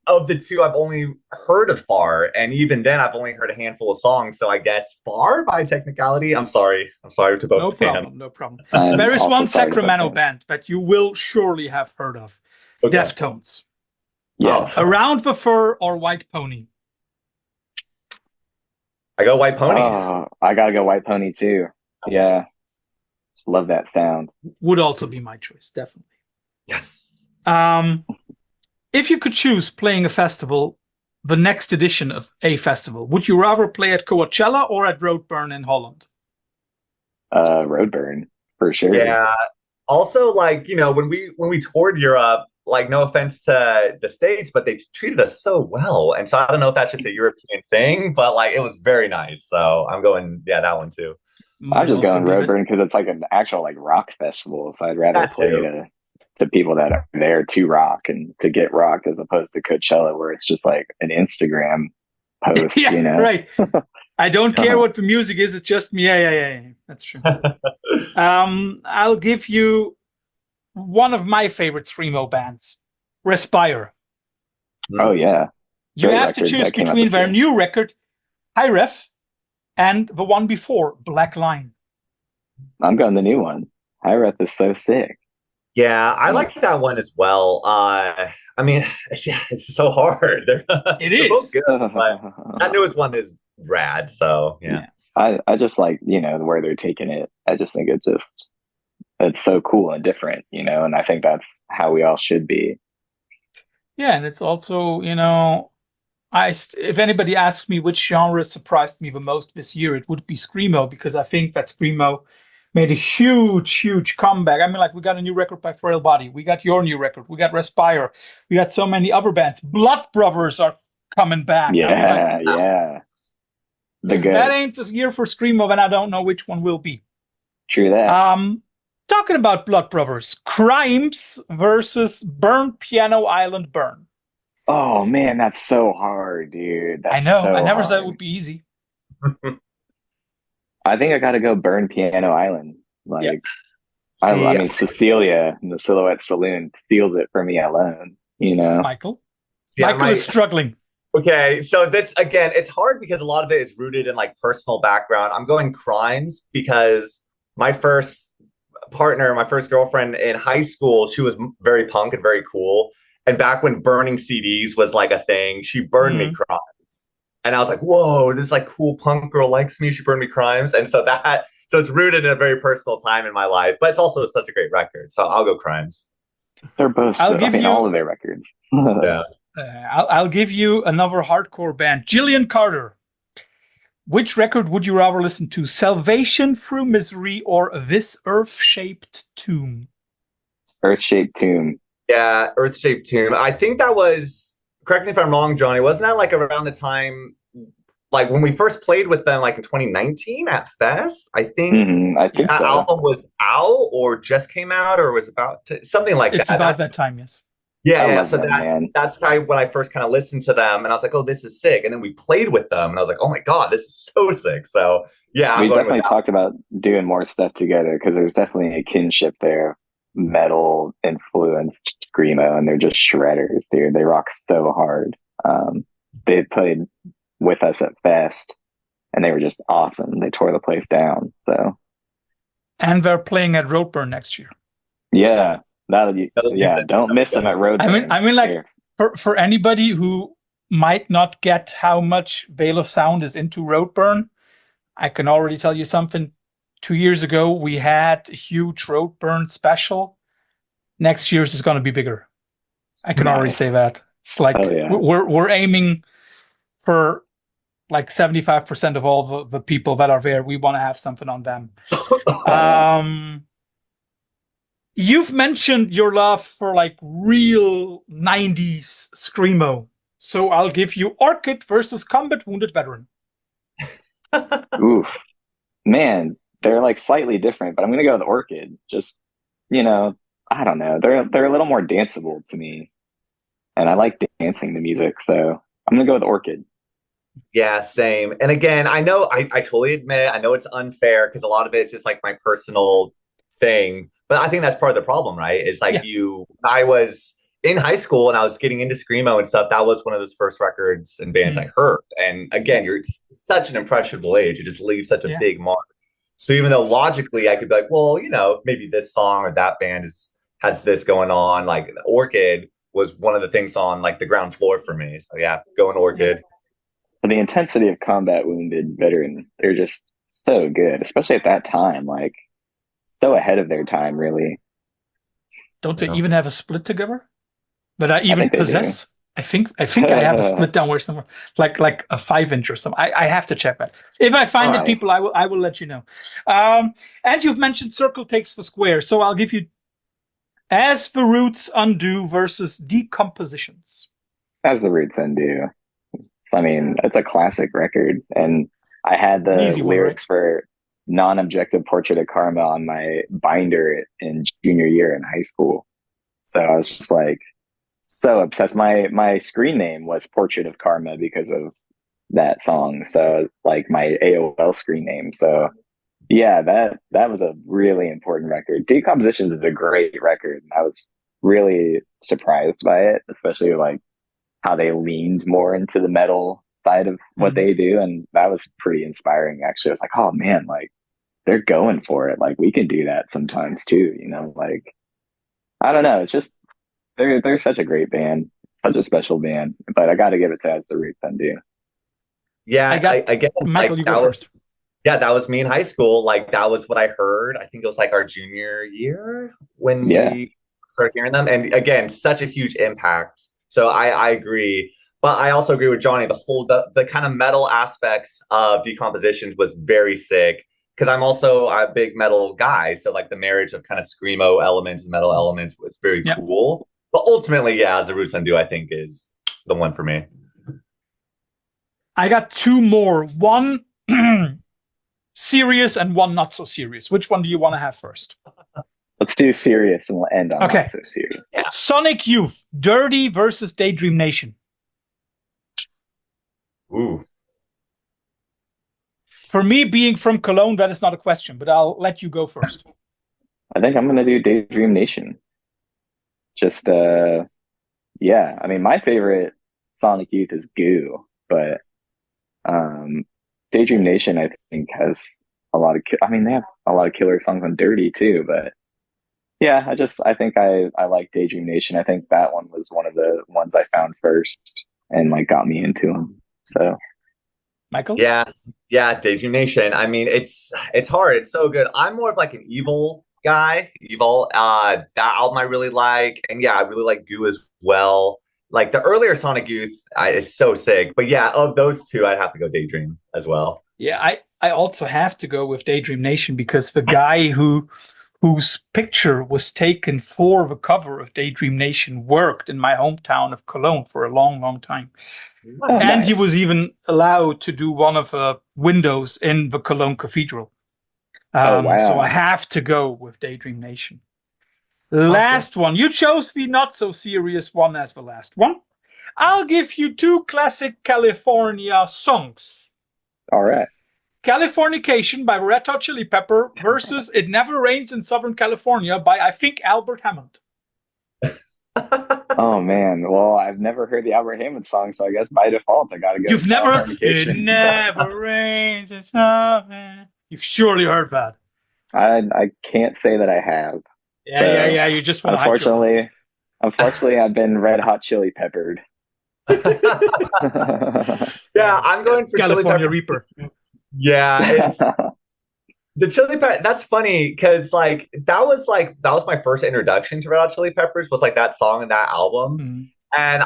of the two, I've only heard of Far, and even then, I've only heard a handful of songs. So I guess Far by technicality. I'm sorry to both. No problem. There is one Sacramento band that you will surely have heard of. Okay. Deftones. Yeah. Around the Fur or White Pony? I go White Pony. I gotta go White Pony too. Yeah. Just love that sound. Would also be my choice, definitely. Yes. If you could choose playing a festival, the next edition of a festival, would you rather play at Coachella or at Roadburn in Holland? Roadburn, for sure. Yeah. Also, like, when we toured Europe, like, no offense to the States, but they treated us so well. And so I don't know if that's just a European thing, but like, it was very nice. So I'm going, that one too. I'm just going Roadburn because it's like an actual like rock festival. So I'd rather play to people that are there to rock and to get rocked as opposed to Coachella where it's just like an Instagram post. Right. I don't care what the music is. It's just me. Yeah. That's true. I'll give you one of my favorite Screamo bands, Respire. Oh yeah. You have to choose between their new record, High Ref, and the one before, Black Line. I'm going the new one. High Ref is so sick. Yeah, I like that one as well. I mean, it's so hard. It is. Both good, but that newest one is rad. So yeah. I just like where they're taking it. I just think it's so cool and different, and I think that's how we all should be. Yeah, and it's also if anybody asks me which genre surprised me the most this year, it would be Screamo, because I think that Screamo made a huge comeback. I mean, like, we got a new record by Frail Body. We got your new record. We got Respire. We got so many other bands. Blood Brothers are coming back. Yeah, yeah. If that ain't this year for Screamo, then I don't know which one will be. True that. Talking about Blood Brothers, Crimes versus Burn Piano Island Burn. Oh, man, that's so hard, dude. I know. I never said it would be easy. I think I got to go Burn Piano Island. Like, I mean, Cecilia in the Silhouette Saloon steals it for me alone, Michael? Michael is struggling. Okay, so this, again, it's hard because a lot of it is rooted in, like, personal background. I'm going Crimes because my first partner, my first girlfriend in high school, she was very punk and very cool. And back when burning CDs was, like, a thing, she burned me Crimes. And I was like, whoa, this like cool punk girl likes me. She burned me Crimes. And so it's rooted in a very personal time in my life, but it's also such a great record. So I'll go Crimes. They're both, all of their records. Yeah. I'll give you another hardcore band, Jillian Carter. Which record would you rather listen to? Salvation Through Misery or This Earth-Shaped Tomb? Earth-Shaped Tomb. Yeah, Earth-Shaped Tomb. I think that was, correct me if I'm wrong, Johnny, wasn't that like around the time like when we first played with them, like in 2019 at Fest, I think I think that so. album was out or just came out or was about to, something like it's that. about that time, yes. Yeah. So man. that's how when I first kind of listened to them, and I was like, oh, this is sick. And then we played with them, and I was like, oh my god, this is so sick. So yeah, We I'm going definitely with that. talked about doing more stuff together because there's definitely a kinship there. Metal influenced Screamo, and they're just shredders, dude. They rock so hard. They played with us at Fest, and they were just awesome. They tore the place down. So, And they're playing at Roadburn next year. yeah, So yeah. Don't miss them at Roadburn. I mean, like for anybody who might not get how much Veil of Sound is into Roadburn, I can already tell you something. 2 years ago, we had a huge Roadburn special. Next year's is going to be bigger. I can already say that. It's like we're aiming for like 75% of all the people that are there. We want to have something on them. You've mentioned your love for like real 90s Screamo. So I'll give you Orchid versus Combat Wounded Veteran. Oof. Man, they're like slightly different, but I'm gonna go with Orchid. Just, I don't know. They're a little more danceable to me. And I like dancing to music, so I'm gonna go with Orchid. Yeah, same. And again, I know I totally admit, I know it's unfair because a lot of it is just like my personal thing. But I think that's part of the problem, right? Is like I was in high school and I was getting into Screamo and stuff. That was one of those first records and bands I heard. And again, you're such an impressionable age. It just leaves such a big mark. So even though logically I could be like, well, maybe this song or that band has this going on, like Orchid was one of the things on like the ground floor for me. So yeah, going Orchid. For the intensity of Combat Wounded Veteran, they're just so good, especially at that time, like so ahead of their time, really. Don't they even have a split together that I even possess? I think I have a split down where somewhere, like a 5-inch or something. I have to check that. If I find it, people, I will let you know. And you've mentioned Circle Takes the Square, so I'll give you As the Roots Undo versus Decompositions. As the Roots Undo. I mean, it's a classic record, and I had the lyrics for Non-Objective Portrait of Karma on my binder in junior year in high school. So I was just like so obsessed. My screen name was Portrait of Karma because of that song. So like my AOL screen name. So yeah, that was a really important record. Decompositions is a great record. I was really surprised by it, especially like how they leaned more into the metal side of what they do. And that was pretty inspiring, actually. I was like, oh man, like they're going for it. Like we can do that sometimes too, like, I don't know. It's just, they're such a great band, such a special band, but I got to give it to As the Roots Undo. Yeah. Again, Michael, like, you go first. Yeah, that was me in high school. Like that was what I heard. I think it was like our junior year when we started hearing them. And again, such a huge impact. So I agree. But I also agree with Johnny. The kind of metal aspects of Decompositions was very sick. Because I'm also a big metal guy. So like the marriage of kind of Screamo elements and metal elements was very cool. But ultimately, As the Roots Undo, I think, is the one for me. I got two more. One serious and one not so serious. Which one do you want to have first? Let's do serious and we'll end on not so serious. Yeah. Sonic Youth, Dirty versus Daydream Nation. Ooh. For me, being from Cologne, that is not a question, but I'll let you go first. I think I'm going to do Daydream Nation. Just, I mean, my favorite Sonic Youth is Goo, but Daydream Nation, I think, has a lot of, they have a lot of killer songs on Dirty too, but yeah, I think I like Daydream Nation. I think that one was one of the ones I found first and like got me into them. So, Michael? Yeah, Daydream Nation. I mean, it's hard. It's so good. I'm more of like an Evil guy. Evil. That album I really like, and I really like Goo as well. Like the earlier Sonic Youth is so sick. But yeah, of those two, I'd have to go Daydream as well. Yeah, I also have to go with Daydream Nation because the guy who whose picture was taken for the cover of Daydream Nation, worked in my hometown of Cologne for a long, long time. Oh, And nice. he was even allowed to do one of the windows in the Cologne Cathedral. Oh, wow. So I have to go with Daydream Nation. Last one. You chose the not so serious one as the last one. I'll give you two classic California songs. All right. Californication by Red Hot Chili Pepper versus It Never Rains in Southern California by, I think, Albert Hammond. Oh man, well, I've never heard the Albert Hammond song, so I guess by default I gotta go. You've never heard It Never Rains in Southern. You've surely heard that. I can't say that I have. Yeah. You just want to. Unfortunately, I've been Red Hot Chili Peppered. Yeah, I'm going for California Reaper. Yeah, it's the Chili Pepper. That's funny because that was my first introduction to Red Hot Chili Peppers, was like that song and that album. Mm. And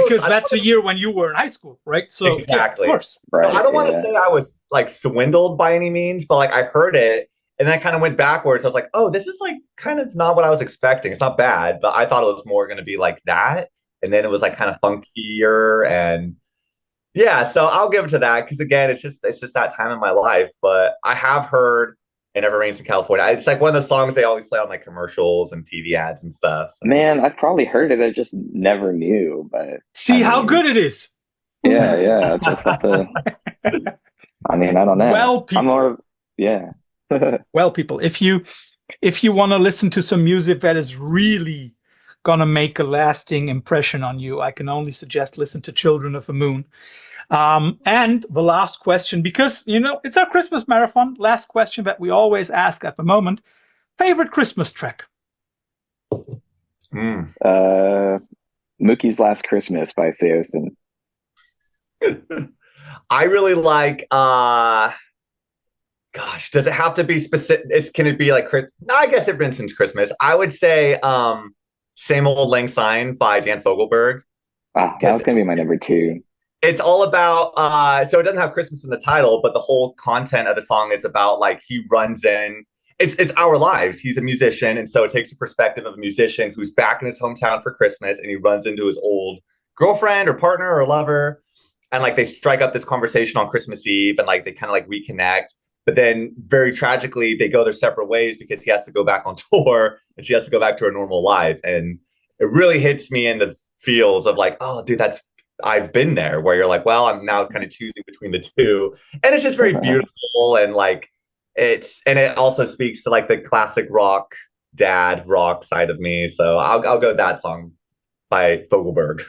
because that's a year when you were in high school, right? So exactly, of course. Right, I don't want to say I was like swindled by any means, but like I heard it and then I kind of went backwards. I was like, oh, this is like kind of not what I was expecting. It's not bad, but I thought it was more going to be like that. And then it was like kind of funkier, and yeah, so I'll give it to that because again, it's just that time in my life. But I have heard It Never Rains in California. It's like one of those songs they always play on like commercials and TV ads and stuff. So. Man, I've probably heard it. I just never knew. But how good it is. Yeah. Just have to. I mean, I don't know. Well, people. I'm more. Yeah. Well, people, if you want to listen to some music that is really gonna make a lasting impression on you, I can only suggest listen to Children of the Moon. And the last question, because it's our Christmas marathon, last question that we always ask at the moment: favorite Christmas track? Mookie's Last Christmas by Seosin. I really like gosh, does it have to be specific? Can it be like no, I guess it mentions Christmas. I would say Same Old Lang Syne by Dan Fogelberg. That was gonna be my number 2. It's all about so it doesn't have Christmas in the title, but the whole content of the song is about like he runs in. It's our lives. He's a musician, and so it takes the perspective of a musician who's back in his hometown for Christmas, and he runs into his old girlfriend or partner or lover, and like they strike up this conversation on Christmas Eve, and like they kind of like reconnect. But then very tragically, they go their separate ways because he has to go back on tour and she has to go back to her normal life. And it really hits me in the feels of like, oh, dude, I've been there, where you're like, well, I'm now kind of choosing between the two. And it's just very beautiful. And like, it also speaks to like the classic dad rock side of me. So I'll go with that song by Fogelberg.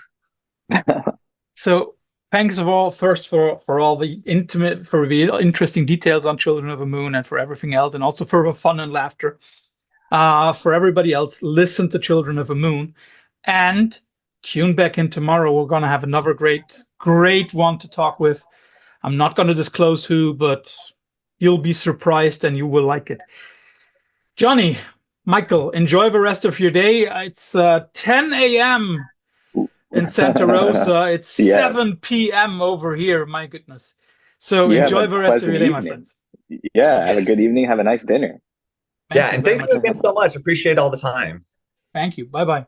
So thanks first for all the interesting details on Children of the Moon and for everything else, and also for the fun and laughter. For everybody else, listen to Children of the Moon and tune back in tomorrow. We're going to have another great one to talk with. I'm not going to disclose who, but you'll be surprised and you will like it. Johnny, Michael, enjoy the rest of your day. It's 10 a.m. in Santa Rosa. It's 7 p.m. over here. My goodness. So enjoy the rest of your day, my friends. Yeah, have a good evening. Have a nice dinner. And thank you again so much. Appreciate all the time. Thank you. Bye-bye. Bye.